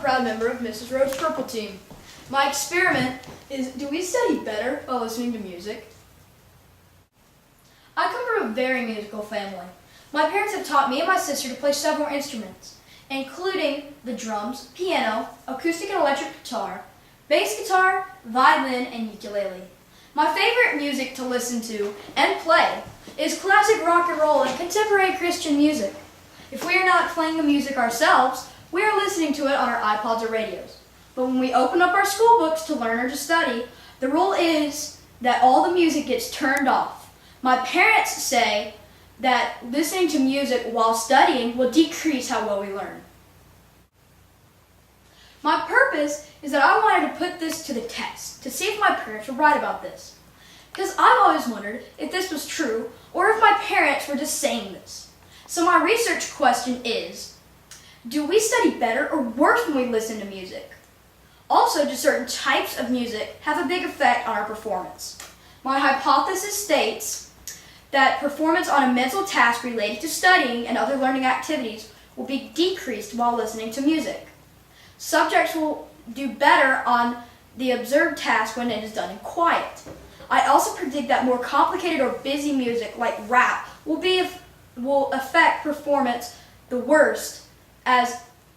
proud member of Mrs. Rhodes' Purple Team. My experiment is, do we study better while listening to music? I come from a very musical family. My parents have taught me and my sister to play several instruments, including the drums, piano, acoustic and electric guitar, bass guitar, violin, and ukulele. My favorite music to listen to and play is classic rock and roll and contemporary Christian music. If we are not playing the music ourselves, we are listening to it on our iPods or radios. But when we open up our school books to learn or to study, the rule is that all the music gets turned off. My parents say that listening to music while studying will decrease how well we learn. My purpose is that I wanted to put this to the test, to see if my parents were right about this. Because I've always wondered if this was true, or if my parents were just saying this. So my research question is, do we study better or worse when we listen to music? Also, do certain types of music have a big effect on our performance? My hypothesis states that performance on a mental task related to studying and other learning activities will be decreased while listening to music. Subjects will do better on the observed task when it is done in quiet. I also predict that more complicated or busy music like rap will affect performance the worst as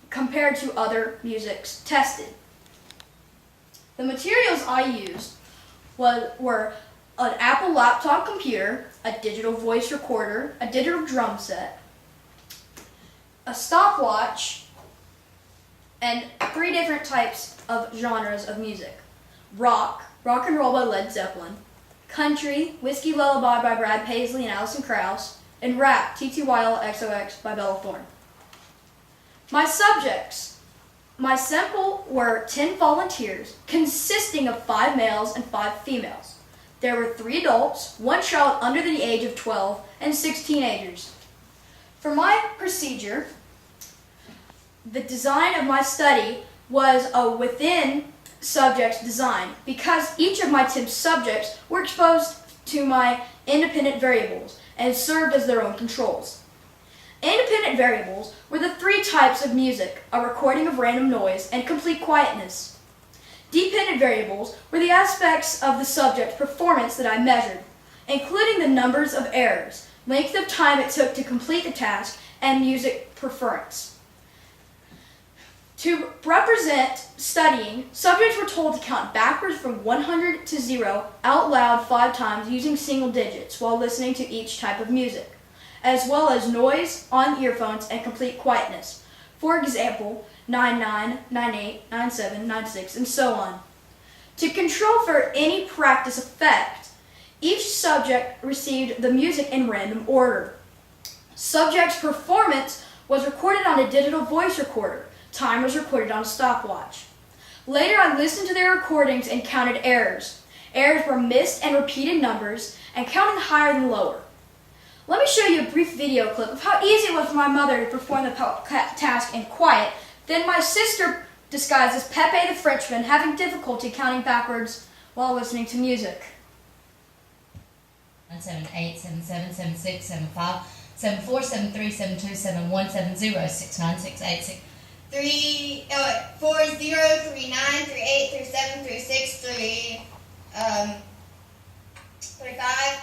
compared to other musics tested. The materials I used were an Apple laptop computer, a digital voice recorder, a digital drum set, a stopwatch, and 3 different types of genres of music. Rock and roll by Led Zeppelin, country, Whiskey Lullaby by Brad Paisley and Alison Krauss, and rap, TTYLXOX by Bella Thorne. My subjects, my sample were 10 volunteers consisting of 5 males and 5 females. There were 3 adults, 1 child under the age of 12, and 6 teenagers. For my procedure, the design of my study was a within subjects design because each of my 10 subjects were exposed to my independent variables and served as their own controls. Independent variables were the 3 types of music, a recording of random noise, and complete quietness. Dependent variables were the aspects of the subject's performance that I measured, including the numbers of errors, length of time it took to complete the task, and music preference. To represent studying, subjects were told to count backwards from 100 to 0 out loud 5 times using single digits while listening to each type of music, as well as noise on earphones and complete quietness. For example, 99, 98, 97, 96, and so on. To control for any practice effect, each subject received the music in random order. Subjects' performance was recorded on a digital voice recorder. Time was recorded on a stopwatch. Later, I listened to their recordings and counted errors. Errors were missed and repeated numbers, and counting higher than lower. Let me show you a brief video clip of how easy it was for my mother to perform the task in quiet, then my sister, disguised as Pepe the Frenchman, having difficulty counting backwards while listening to music. 978 77 76 75 74 73 72 71 70 69 686 40 39 38 37 36 35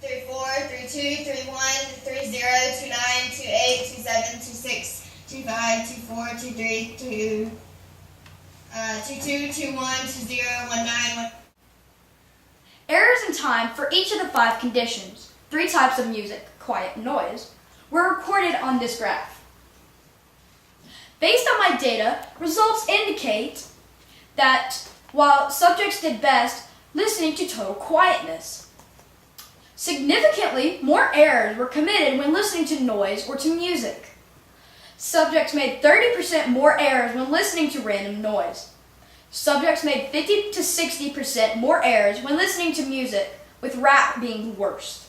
34 32 31 30 29 28 27 26 25 24 23 22 21 20 19 Errors in time for each of the 5 conditions, 3 types of music, quiet and noise, were recorded on this graph. Based on my data, results indicate that while subjects did best listening to total quietness, significantly more errors were committed when listening to noise or to music. Subjects made 30% more errors when listening to random noise. Subjects made 50 to 60% more errors when listening to music, with rap being the worst.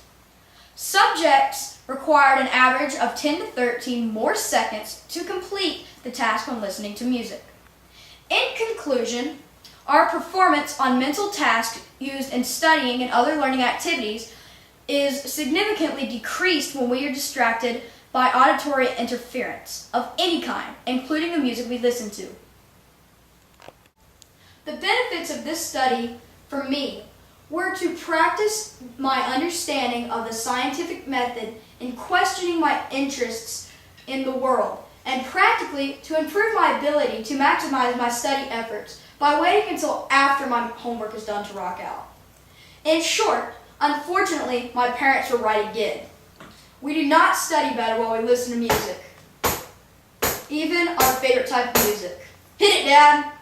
Subjects required an average of 10 to 13 more seconds to complete the task when listening to music. In conclusion, our performance on mental tasks used in studying and other learning activities is significantly decreased when we are distracted by auditory interference of any kind, including the music we listen to. The benefits of this study for me were to practice my understanding of the scientific method in questioning my interests in the world, and practically to improve my ability to maximize my study efforts by waiting until after my homework is done to rock out. In short, unfortunately, my parents were right again. We do not study better while we listen to music, even our favorite type of music. Hit it, Dad!